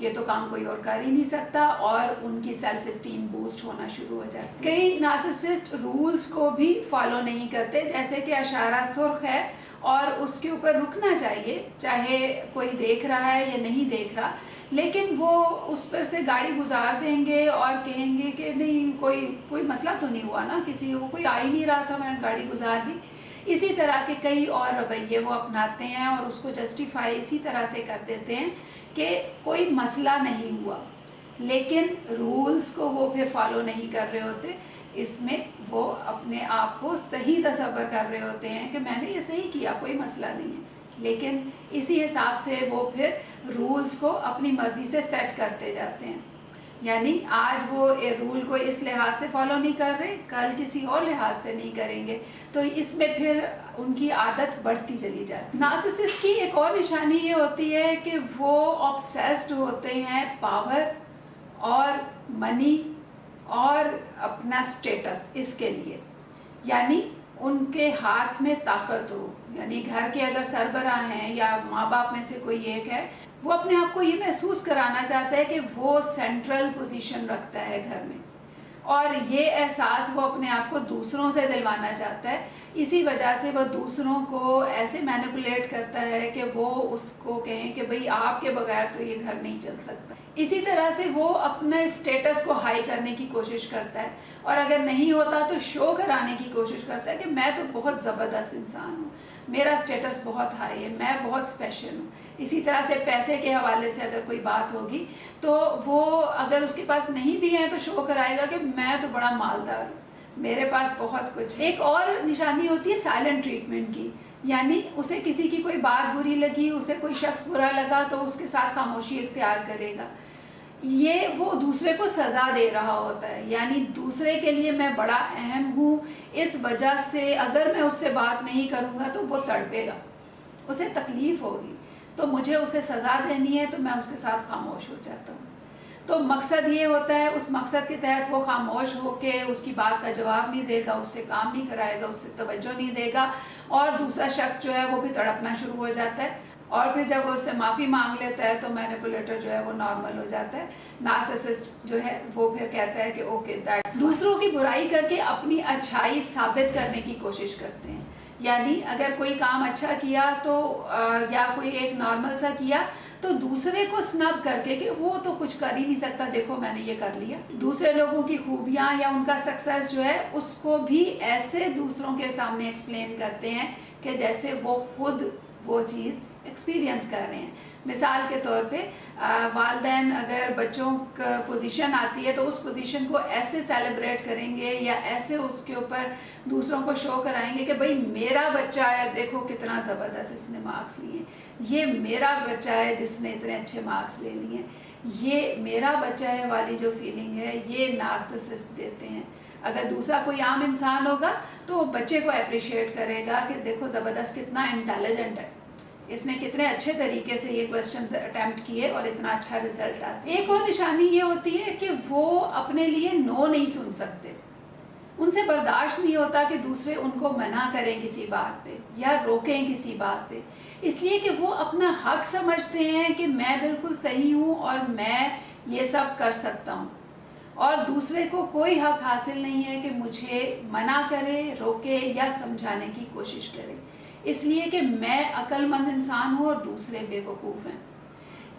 یہ تو کام کوئی اور کر ہی نہیں سکتا، اور ان کی سیلف اسٹیم بوسٹ ہونا شروع ہو جاتی ہے۔ کئی نارسسسٹ رولز کو بھی فالو نہیں کرتے، جیسے کہ اشارہ سرخ ہے اور اس کے اوپر رکنا چاہیے، چاہے کوئی دیکھ رہا ہے یا نہیں دیکھ رہا، لیکن وہ اس پر سے گاڑی گزار دیں گے اور کہیں گے کہ نہیں کوئی مسئلہ تو نہیں ہوا نا، کسی کو کوئی آ ہی نہیں رہا تھا، میں نے گاڑی گزار دی۔ اسی طرح کے کئی اور رویے وہ اپناتے ہیں اور اس کو جسٹیفائی اسی طرح سے کر دیتے ہیں کہ کوئی مسئلہ نہیں ہوا، لیکن رولز کو وہ پھر فالو نہیں کر رہے ہوتے، اس میں وہ اپنے آپ کو صحیح تصور کر رہے ہوتے ہیں کہ میں نے یہ صحیح کیا، کوئی مسئلہ نہیں ہے، لیکن اسی حساب سے وہ پھر رولز کو اپنی مرضی سے سیٹ کرتے جاتے ہیں، یعنی آج وہ رول کو اس لحاظ سے فالو نہیں کر رہے، کل کسی اور لحاظ سے نہیں کریں گے، تو اس میں پھر ان کی عادت بڑھتی چلی جاتی ہے۔ نارسسسٹ کی ایک اور نشانی یہ ہوتی ہے کہ وہ آبسیسڈ ہوتے ہیں پاور اور منی اور اپنا اسٹیٹس، اس کے لیے، یعنی ان کے ہاتھ میں طاقت ہو، یعنی گھر کے اگر سربراہ ہیں یا ماں باپ میں سے کوئی ایک ہے، وہ اپنے آپ کو یہ محسوس کرانا چاہتا ہے کہ وہ سینٹرل پوزیشن رکھتا ہے گھر میں، اور یہ احساس وہ اپنے آپ کو دوسروں سے دلوانا چاہتا ہے، اسی وجہ سے وہ دوسروں کو ایسے مینیپولیٹ کرتا ہے کہ وہ اس کو کہیں کہ بھئی آپ کے بغیر تو یہ گھر نہیں چل سکتا۔ اسی طرح سے وہ اپنے اسٹیٹس کو ہائی کرنے کی کوشش کرتا ہے، اور اگر نہیں ہوتا تو شو کرانے کی کوشش کرتا ہے کہ میں تو بہت زبردست انسان ہوں، میرا اسٹیٹس بہت ہائی ہے، میں بہت اسپیشل ہوں۔ اسی طرح سے پیسے کے حوالے سے اگر کوئی بات ہوگی تو وہ اگر اس کے پاس نہیں بھی ہے تو شو کرائے گا کہ میں تو بڑا مالدار ہوں، میرے پاس بہت کچھ ہے۔ ایک اور نشانی ہوتی ہے سائلنٹ ٹریٹمنٹ کی، یعنی اسے کسی کی کوئی بات بری لگی، اسے کوئی شخص برا لگا تو اس کے ساتھ خاموشی اختیار کرے گا، یہ وہ دوسرے کو سزا دے رہا ہوتا ہے، یعنی دوسرے کے لیے میں بڑا اہم ہوں، اس وجہ سے اگر میں اس سے بات نہیں کروں گا تو وہ تڑپے گا، اسے تکلیف ہوگی، تو مجھے اسے سزا دینی ہے تو میں اس کے ساتھ خاموش ہو جاتا ہوں۔ تو مقصد یہ ہوتا ہے، اس مقصد کے تحت وہ خاموش ہو کے اس کی بات کا جواب نہیں دے گا، اس سے کام نہیں کرائے گا، اس سے توجہ نہیں دے گا، اور دوسرا شخص جو ہے وہ بھی تڑپنا شروع ہو جاتا ہے، اور پھر جب وہ اس سے معافی مانگ لیتا ہے تو مینیپولیٹر جو ہے وہ نارمل ہو جاتا ہے، نارسسسٹ جو ہے وہ پھر کہتا ہے کہ اوکے دیٹس، دوسروں کی برائی کر کے اپنی اچھائی ثابت کرنے کی کوشش کرتے ہیں، یعنی اگر کوئی کام اچھا کیا تو یا کوئی ایک نارمل سا کیا تو دوسرے کو سنب کر کے کہ وہ تو کچھ کر ہی نہیں سکتا، دیکھو میں نے یہ کر لیا، دوسرے لوگوں کی خوبیاں یا ان کا سکسیس جو ہے اس کو بھی ایسے دوسروں کے سامنے ایکسپلین کرتے ہیں کہ جیسے وہ خود وہ چیز ایکسپیرینس کر رہے ہیں۔ مثال کے طور پہ والدین اگر بچوں کا پوزیشن آتی ہے تو اس پوزیشن کو ایسے سیلیبریٹ کریں گے یا ایسے اس کے اوپر دوسروں کو شو کرائیں گے کہ بھئی میرا بچہ ہے، دیکھو کتنا زبردست اس نے مارکس لیے ہیں، یہ میرا بچہ ہے جس نے اتنے اچھے مارکس لے لیے ہیں، یہ میرا بچہ ہے والی جو فیلنگ ہے یہ نارسسسٹ دیتے ہیں۔ اگر دوسرا کوئی عام انسان ہوگا تو وہ بچے کو اپریشیٹ کرے گا کہ دیکھو زبردست کتنا انٹیلیجنٹ ہے، اس نے کتنے اچھے طریقے سے یہ کویسچنز اٹیمپٹ کیے اور اتنا اچھا رزلٹ حاصل۔ ایک اور نشانی یہ ہوتی ہے کہ وہ اپنے لیے نو نہیں سن سکتے، ان سے برداشت نہیں ہوتا کہ دوسرے ان کو منع کریں کسی بات پہ یا روکیں کسی بات پہ، اس لیے کہ وہ اپنا حق سمجھتے ہیں کہ میں بالکل صحیح ہوں اور میں یہ سب کر سکتا ہوں، اور دوسرے کو کوئی حق حاصل نہیں ہے کہ مجھے منع کرے، روکے یا سمجھانے کی کوشش کرے، اس لیے کہ میں عقل مند انسان ہوں اور دوسرے بے وقوف ہیں۔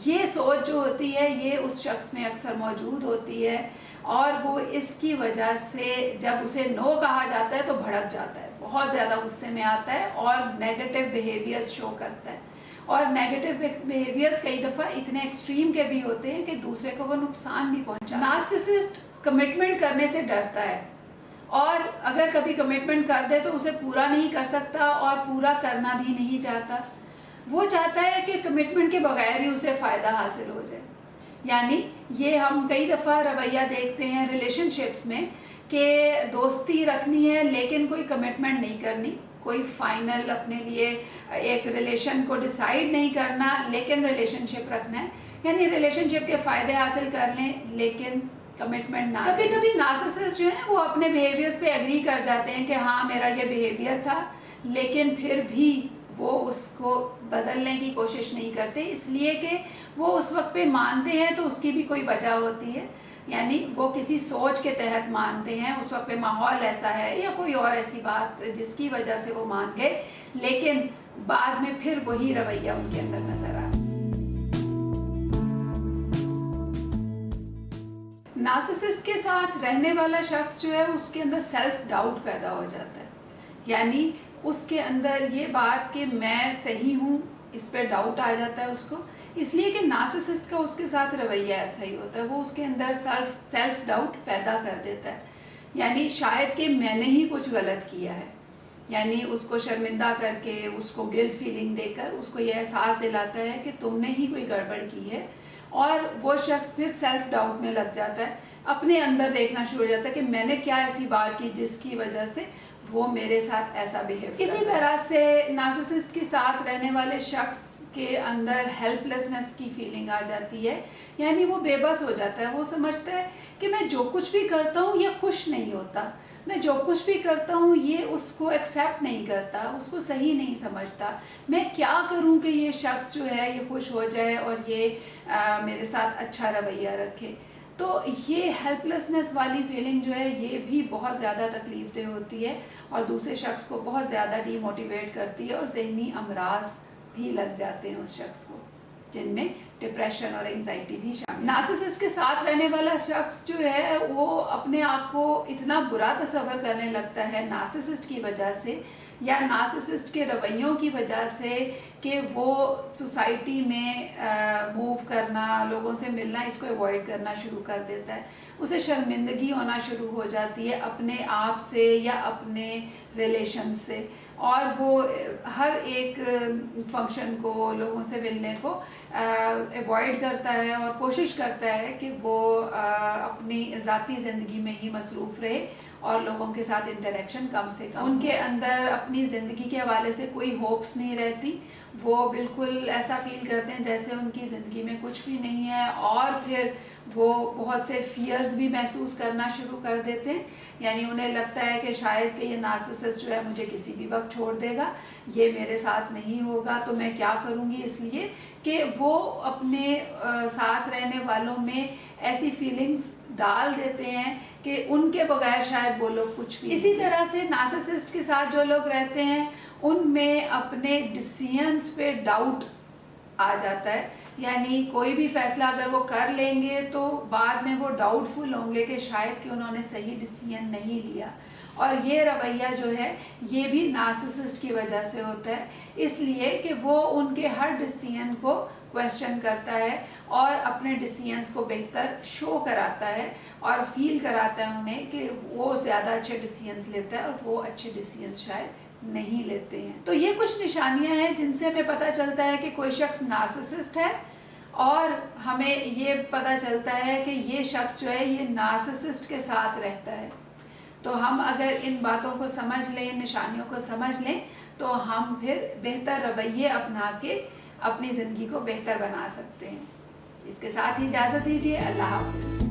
یہ سوچ جو ہوتی ہے یہ اس شخص میں اکثر موجود ہوتی ہے، اور وہ اس کی وجہ سے جب اسے نو کہا جاتا ہے تو بھڑک جاتا ہے، بہت زیادہ غصے میں آتا ہے اور نیگیٹو بیہیویئرز شو کرتا ہے، اور نیگیٹو بیہیویئرز کئی دفعہ اتنے ایکسٹریم کے بھی ہوتے ہیں کہ دوسرے کو وہ نقصان بھی پہنچا۔ نارسسسٹ کمٹمنٹ کرنے سے ڈرتا ہے، اور اگر کبھی کمٹمنٹ کر دے تو اسے پورا نہیں کر سکتا اور پورا کرنا بھی نہیں چاہتا، وہ چاہتا ہے کہ کمٹمنٹ کے بغیر ہی اسے فائدہ حاصل ہو جائے، یعنی یہ ہم کئی دفعہ رویہ دیکھتے ہیں ریلیشن شپس میں کہ دوستی رکھنی ہے لیکن کوئی کمٹمنٹ نہیں کرنی، کوئی فائنل اپنے لیے ایک ریلیشن کو ڈیسائیڈ نہیں کرنا لیکن ریلیشن شپ رکھنا ہے، یعنی ریلیشن شپ کے فائدے حاصل کر لیں لیکن کمٹمنٹ نہ۔ کبھی کبھی نارسسسٹ جو ہیں وہ اپنے بیہیویئرز پہ ایگری کر جاتے ہیں کہ ہاں میرا یہ بیہیویئر تھا، لیکن پھر بھی وہ اس کو بدلنے کی کوشش نہیں کرتے، اس لیے کہ وہ اس وقت پہ مانتے ہیں تو اس کی بھی کوئی وجہ ہوتی ہے، یعنی وہ کسی سوچ کے تحت مانتے ہیں، اس وقت پہ ماحول ایسا ہے یا کوئی اور ایسی بات جس کی وجہ سے وہ مان گئے، لیکن بعد میں پھر وہی رویہ ان کے اندر نظر آ۔ نارسسسٹ کے ساتھ رہنے والا شخص جو ہے اس کے اندر سیلف ڈاؤٹ پیدا ہو جاتا ہے، یعنی اس کے اندر یہ بات کہ میں صحیح ہوں، اس پہ ڈاؤٹ آ جاتا ہے اس کو، اس لیے کہ نارسسسٹ کا اس کے ساتھ رویہ ایسا ہی ہوتا ہے، وہ اس کے اندر سیلف ڈاؤٹ پیدا کر دیتا ہے، یعنی شاید کہ میں نے ہی کچھ غلط کیا ہے، یعنی اس کو شرمندہ کر کے، اس کو گلٹ فیلنگ دے کر اس کو یہ احساس دلاتا ہے کہ تم نے ہی کوئی گڑبڑ کی ہے، اور وہ شخص پھر سیلف ڈاؤٹ میں لگ جاتا ہے، اپنے اندر دیکھنا شروع ہو جاتا ہے کہ میں نے کیا ایسی بات کی جس کی وجہ سے وہ میرے ساتھ ایسا بیہیو کرتا ہے۔ اسی طرح سے نارسسسٹ کے ساتھ رہنے والے شخص کے اندر ہیلپ لیسنس کی فیلنگ آ جاتی ہے، یعنی وہ بے بس ہو جاتا ہے، وہ سمجھتا ہے کہ میں جو کچھ بھی کرتا ہوں یہ خوش نہیں ہوتا، میں جو کچھ بھی کرتا ہوں یہ اس کو ایکسیپٹ نہیں کرتا، اس کو صحیح نہیں سمجھتا، میں کیا کروں کہ یہ شخص جو ہے یہ خوش ہو جائے اور یہ میرے ساتھ اچھا رویہ رکھے۔ تو یہ ہیلپ لیسنس والی فیلنگ جو ہے یہ بھی بہت زیادہ تکلیف دہ ہوتی ہے اور دوسرے شخص کو بہت زیادہ ڈی موٹیویٹ کرتی ہے، اور ذہنی امراض بھی لگ جاتے ہیں اس شخص کو، جن میں ڈپریشن اور انزائٹی بھی شامل۔ نارسسسٹ کے ساتھ رہنے والا شخص جو ہے وہ اپنے آپ کو اتنا برا تصور کرنے لگتا ہے نارسسسٹ کی وجہ سے یا نارسسسٹ کے رویوں کی وجہ سے کہ وہ سوسائٹی میں موو کرنا، لوگوں سے ملنا، اس کو ایوائڈ کرنا شروع کر دیتا ہے، اسے شرمندگی ہونا شروع ہو جاتی ہے اپنے آپ سے یا اپنے ریلیشن سے، اور وہ ہر ایک فنکشن کو، لوگوں سے ملنے کو ایوائڈ کرتا ہے اور کوشش کرتا ہے کہ وہ اپنی ذاتی زندگی میں ہی مصروف رہے اور لوگوں کے ساتھ انٹریکشن کم سے کم۔ ان کے اندر اپنی زندگی کے حوالے سے کوئی ہوپس نہیں رہتی، وہ بالکل ایسا فیل کرتے ہیں جیسے ان کی زندگی میں کچھ بھی نہیں ہے، اور پھر وہ بہت سے فیئرز بھی محسوس کرنا شروع کر دیتے ہیں، یعنی انہیں لگتا ہے کہ شاید کہ یہ نارسسسٹ جو ہے مجھے کسی بھی وقت چھوڑ دے گا، یہ میرے ساتھ نہیں ہوگا تو میں کیا کروں گی، اس لیے کہ وہ اپنے ساتھ رہنے والوں میں ایسی فیلنگز ڈال دیتے ہیں کہ ان کے بغیر شاید وہ لوگ کچھ بھی۔ اسی طرح سے نارسسسٹ کے ساتھ جو لوگ رہتے ہیں ان میں اپنے ڈیسیژنز پہ ڈاؤٹ آ جاتا ہے، یعنی کوئی بھی فیصلہ اگر وہ کر لیں گے تو بعد میں وہ ڈاؤٹ فل ہوں گے کہ شاید کہ انہوں نے صحیح ڈیسیژن نہیں لیا، اور یہ رویہ جو ہے یہ بھی نارسسسٹ کی وجہ سے ہوتا ہے، اس لیے کہ وہ ان کے ہر ڈیسیژن کو کویسچن کرتا ہے اور اپنے ڈیسیژنز کو بہتر شو کراتا ہے اور فیل کراتا ہے انہیں کہ وہ زیادہ اچھے ڈیسیژنز لیتا ہے اور وہ اچھے ڈیسیژنز شاید نہیں لیتے ہیں۔ تو یہ کچھ نشانیاں ہیں جن سے ہمیں پتہ چلتا ہے کہ کوئی شخص نارسسسٹ ہے، اور ہمیں یہ پتہ چلتا ہے کہ یہ شخص جو ہے یہ نارسسسٹ کے ساتھ رہتا ہے۔ تو ہم اگر ان باتوں کو سمجھ لیں، ان نشانیوں کو سمجھ لیں، تو ہم پھر بہتر رویے اپنا کے اپنی زندگی کو بہتر بنا سکتے ہیں۔ اس کے ساتھ ہی اجازت دیجیے، اللہ حافظ۔